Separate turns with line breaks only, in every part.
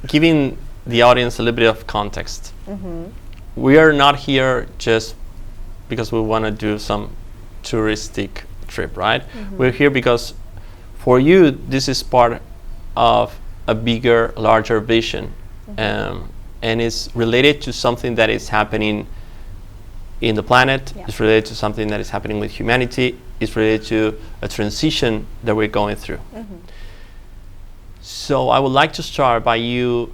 giving the audience a little bit of context. We are not here just because we want to do some touristic trip, right? We're here because for you, this is part of a bigger, larger vision, and it's related to something that is happening in the planet. It's related to something that is happening with humanity. It's related to a transition that we're going through. So I would like to start by you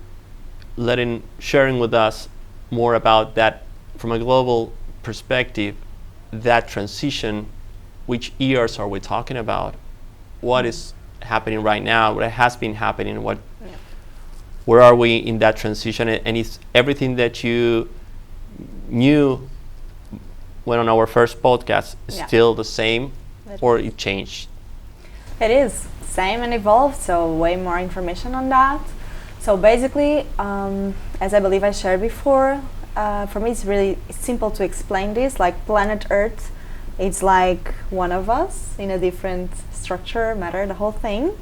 sharing with us more about that from a global perspective, that transition. Which years are we talking about? What is happening right now? What has been happening? Where are we in that transition? And is everything that you knew when on our first podcast still the same, or it changed?
It is same and evolved, so way more information on that. So basically, as I believe I shared before, for me it's really simple to explain this. Like planet Earth, it's like one of us in a different structure, matter, the whole thing,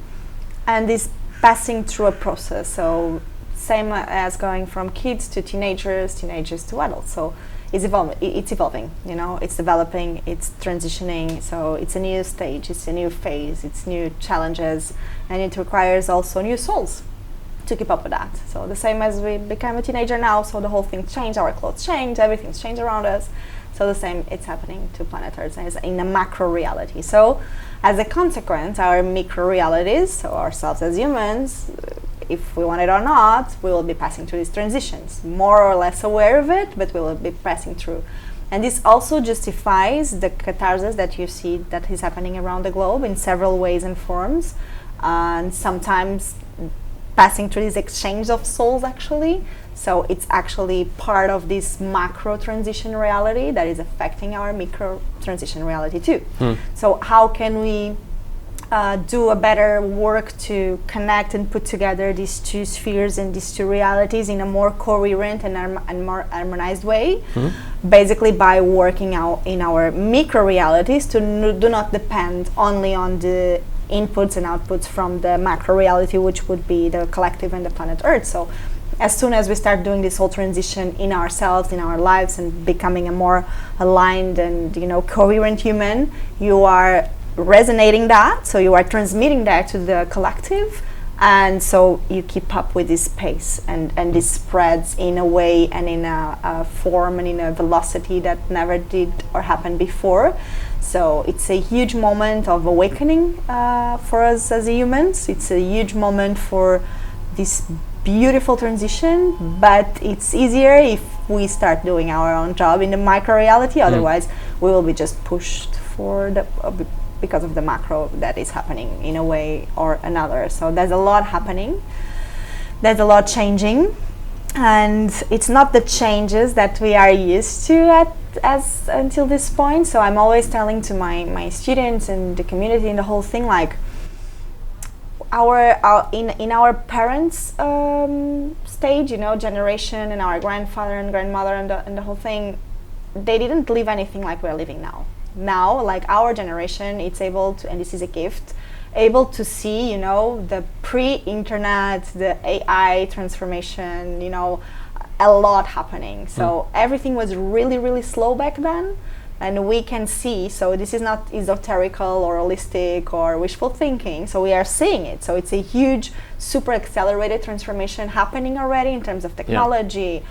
and is passing through a process. So same as going from kids to teenagers to adults. So it's evolving, you know, it's developing, it's transitioning. So it's a new stage, it's a new phase, it's new challenges, and it requires also new souls to keep up with that. So the same as we become a teenager now, so the whole thing changed, our clothes changed, everything's changed around us. So the same, it's happening to planet Earth as in a macro reality. So as a consequence, our micro realities, so ourselves as humans, if we want it or not, we will be passing through these transitions, more or less aware of it, but we will be passing through. And this also justifies the catharsis that you see that is happening around the globe in several ways and forms, and sometimes passing through this exchange of souls actually. So it's actually part of this macro transition reality that is affecting our micro transition reality too. So how can we do a better work to connect and put together these two spheres and these two realities in a more coherent and more harmonized way? Basically by working out in our micro realities to do not depend only on the inputs and outputs from the macro reality, which would be the collective and the planet Earth. So as soon as we start doing this whole transition in ourselves, in our lives, and becoming a more aligned and, you know, coherent human, you are resonating that, so you are transmitting that to the collective, and so you keep up with this pace, and this spreads in a way and in a form and in a velocity that never did or happened before. So it's a huge moment of awakening for us as humans. It's a huge moment for this beautiful transition, but it's easier if we start doing our own job in the micro reality. Otherwise, we will be just pushed for the because of the macro that is happening in a way or another. So there's a lot happening. There's a lot changing, and it's not the changes that we are used to as until this point. So I'm always telling to my students and the community and the whole thing, like in our parents' stage, you know, generation, and our grandfather and grandmother and the whole thing, they didn't live anything like we're living now. Now, like our generation, it's able to, and this is a gift, able to see, you know, the pre-internet, the AI transformation, you know, a lot happening. So everything was really, really slow back then, and we can see, so this is not esoterical or holistic or wishful thinking, so we are seeing it. So it's a huge, super accelerated transformation happening already in terms of technology,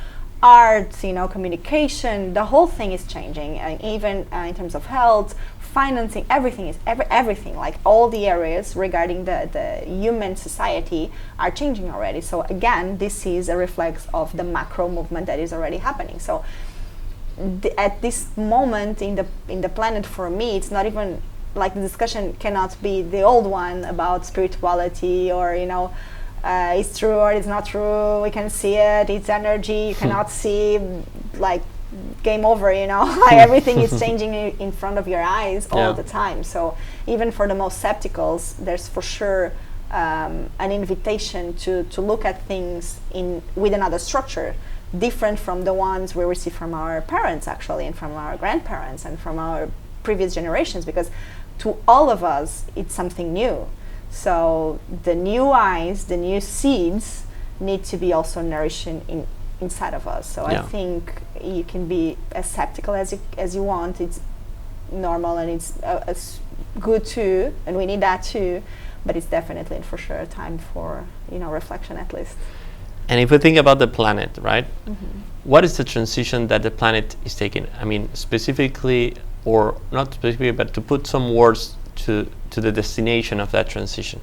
art, you know, communication. The whole thing is changing, and even in terms of health, financing, everything is everything, like all the areas regarding the human society are changing already. So again, this is a reflex of the macro movement that is already happening. So at this moment in the planet, for me, it's not even like the discussion cannot be the old one about spirituality or, you know, it's true or it's not true, we can see it, it's energy, you cannot see, like, game over, you know. Everything is changing in front of your eyes all the time. So even for the most skepticals, there's for sure an invitation to look at things with another structure, different from the ones we receive from our parents actually, and from our grandparents and from our previous generations, because to all of us it's something new. So the new eyes, the new seeds need to be also nourishing inside of us. So I think you can be as skeptical as you want. It's normal, and it's good too, and we need that too. But it's definitely for sure a time for reflection at least.
And if we think about the planet, right? What is the transition that the planet is taking? I mean, specifically, or not specifically, but to put some words to the destination of that transition.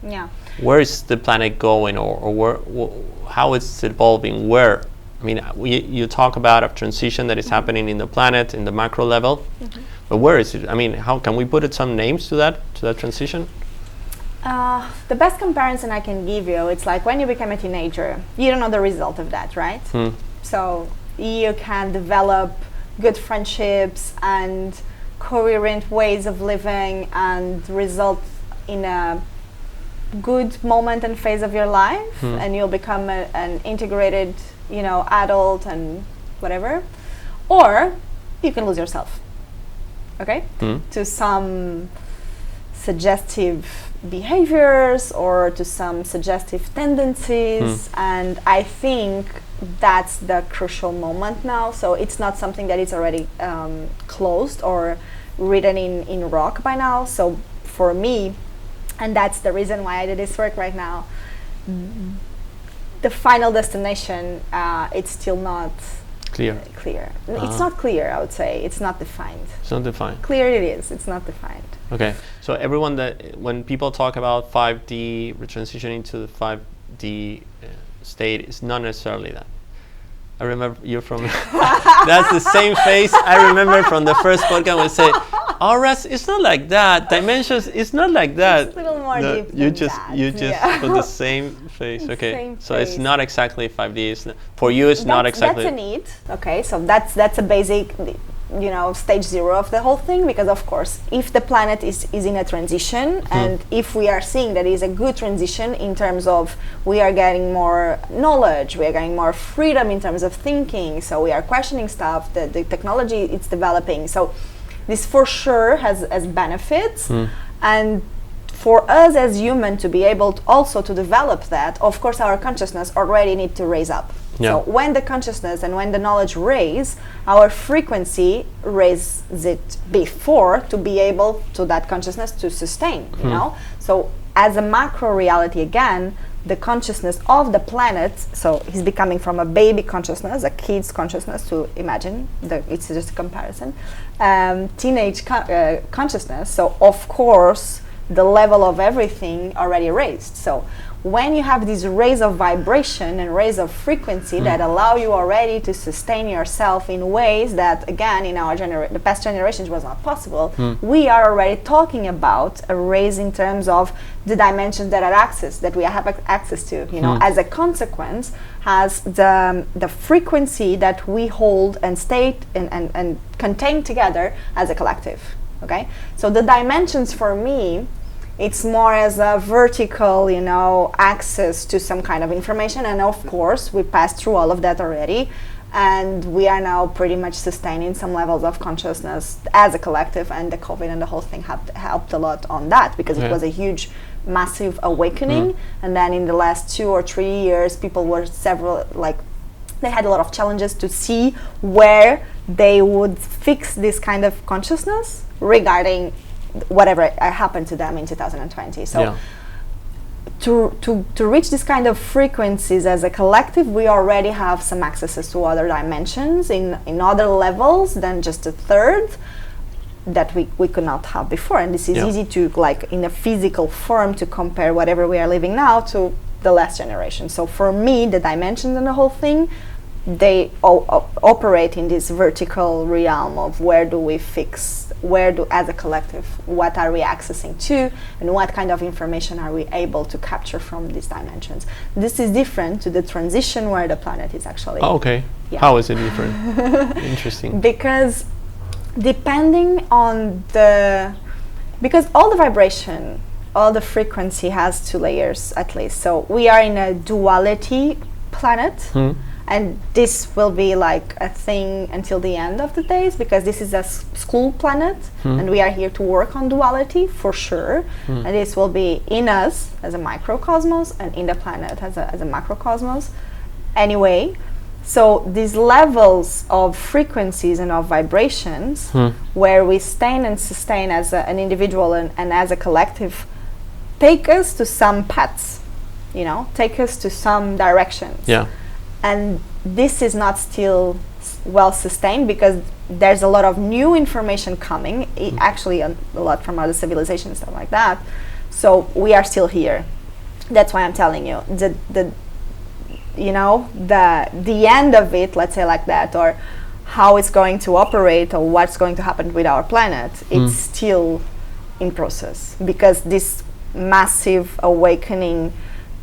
Yeah.
Where is the planet going, or where, how it's evolving? Where? I mean, you talk about a transition that is happening in the planet, in the macro level, but where is it? I mean, how can we put some names to that transition?
The best comparison I can give you, it's like when you become a teenager, you don't know the result of that, right? So you can develop good friendships and coherent ways of living and result in a good moment and phase of your life, and you'll become an integrated, adult and whatever. Or you can lose yourself, okay? To some suggestive behaviors or to some suggestive tendencies, and I think that's the crucial moment now. So it's not something that is already closed or written in rock by now. So for me, and that's the reason why I did this work right now, the final destination, it's still not clear. It's not clear, I would say. It's not defined.
It's not defined.
Clear it is. It's not defined.
Okay. So everyone when people talk about 5D, transitioning to the 5D state, it's not necessarily that. I remember you from, that's the same face I remember from the first podcast when I say, auras, it's not like that. Dimensions, it's not like that.
It's a little more deep
you
than
just
that.
put the same face. Okay,
Same
so
face.
it's not exactly 5D. For you, it's not exactly.
That's a need. Okay, so that's a basic, stage 0 of the whole thing, because of course, if the planet is in a transition, and if we are seeing that it is a good transition in terms of we are getting more knowledge, we are getting more freedom in terms of thinking, so we are questioning stuff, the technology it's developing. So this for sure has benefits, and for us as human to be able to also to develop that, of course our consciousness already need to raise up. So when the consciousness and when the knowledge raise, our frequency raises it before to be able to that consciousness to sustain, So as a macro reality again, the consciousness of the planet, so he's becoming from a baby consciousness, a kid's consciousness, to imagine, it's just a comparison, teenage consciousness, so of course the level of everything already raised. So when you have these rays of vibration and rays of frequency that allow you already to sustain yourself in ways that, again, in our the past generations was not possible, we are already talking about a raise in terms of the dimensions that we have access to. As a consequence, has the frequency that we hold and state and contain together as a collective. Okay, so the dimensions for me, it's more as a vertical, access to some kind of information. And of course, we passed through all of that already. And we are now pretty much sustaining some levels of consciousness as a collective. And the COVID and the whole thing helped a lot on that, because it was a huge, massive awakening. And then in the last 2 or 3 years, people were they had a lot of challenges to see where they would fix this kind of consciousness regarding whatever happened to them in 2020. So to reach this kind of frequencies as a collective, we already have some accesses to other dimensions in other levels than just a third that we could not have before. And this is easy to, in a physical form, to compare whatever we are living now to the last generation. So for me, the dimensions and the whole thing, they operate in this vertical realm of as a collective, what are we accessing to, and what kind of information are we able to capture from these dimensions. This is different to the transition where the planet is actually.
Oh, okay. Yeah. How is it different? Interesting.
Because depending on because all the vibration, all the frequency has 2 layers at least. So we are in a duality planet, and this will be like a thing until the end of the days, because this is a school planet, and we are here to work on duality for sure. And this will be in us as a microcosmos and in the planet as a macrocosmos. Anyway, so these levels of frequencies and of vibrations, where we sustain and sustain as an individual and as a collective, take us to some paths, take us to some directions.
Yeah.
And this is not still well sustained, because there's a lot of new information coming, actually a lot from other civilizations and stuff like that. So we are still here. That's why I'm telling you the end of it, let's say like that, or how it's going to operate, or what's going to happen with our planet, it's still in process, because this massive awakening,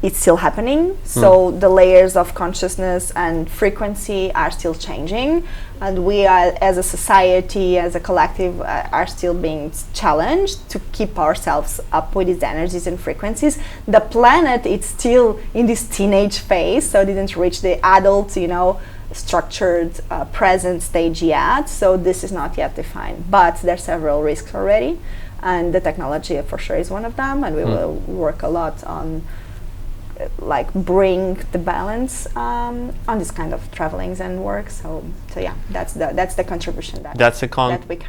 it's still happening. So the layers of consciousness and frequency are still changing, and we are, as a society, as a collective, are still being challenged to keep ourselves up with these energies and frequencies. The planet, it's still in this teenage phase, so it didn't reach the adult, structured present stage yet. So this is not yet defined, but there are several risks already, and the technology for sure is one of them, and we will work a lot on bring the balance on this kind of travelings and work. So yeah, that's the contribution that we can